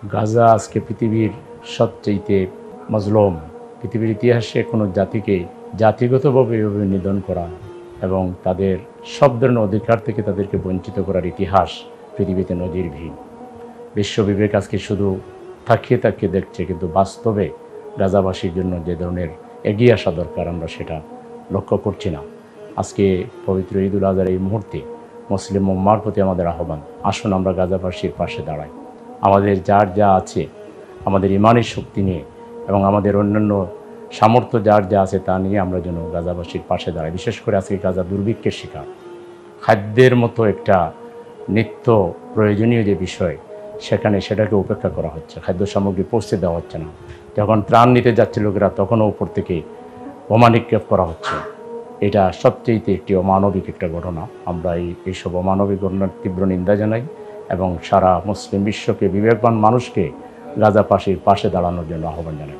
গাজা আজকে পৃথিবীর সবচেয়ে মজলুম। পৃথিবীর ইতিহাসে কোনো জাতিকে জাতিগতভাবে এভাবে নিধন করা এবং তাদের সব ধরনের অধিকার থেকে তাদেরকে বঞ্চিত করার ইতিহাস পৃথিবীতে নজিরবিহীন। বিশ্ববিবেক আজকে শুধু তাকিয়ে তাকিয়ে দেখছে, কিন্তু বাস্তবে গাজাবাসীর জন্য যে ধরনের এগিয়ে আসা দরকার আমরা সেটা লক্ষ্য করছি না। আজকে পবিত্র ঈদুল আজহার এই মুহূর্তে মুসলিম উম্মার প্রতি আমাদের আহ্বান, আসুন আমরা গাজাবাসীর পাশে দাঁড়াই। আমাদের যার যা আছে, আমাদের ইমানের শক্তি নিয়ে এবং আমাদের অন্যান্য সামর্থ্য যার যা আছে তা নিয়ে আমরা যেন গাজাবাসীর পাশে দাঁড়াই। বিশেষ করে আজকে গাজা দুর্ভিক্ষের শিকার। খাদ্যের মতো একটা নিত্য প্রয়োজনীয় যে বিষয়, সেটাকে উপেক্ষা করা হচ্ছে। খাদ্য সামগ্রী পৌঁছে দেওয়া হচ্ছে না। যখন ত্রাণ নিতে যাচ্ছে লোকেরা, তখনও উপর থেকে বোমা নিক্ষেপ করা হচ্ছে। এটা সবচেয়ে একটি অমানবিক একটা ঘটনা। আমরা এইসব অমানবিক ঘটনার তীব্র নিন্দা জানাই এবং সারা মুসলিম বিশ্বকে, বিবেকবান মানুষকে গাজাবাসীর পাশে দাঁড়ানোর জন্য আহ্বান জানাই।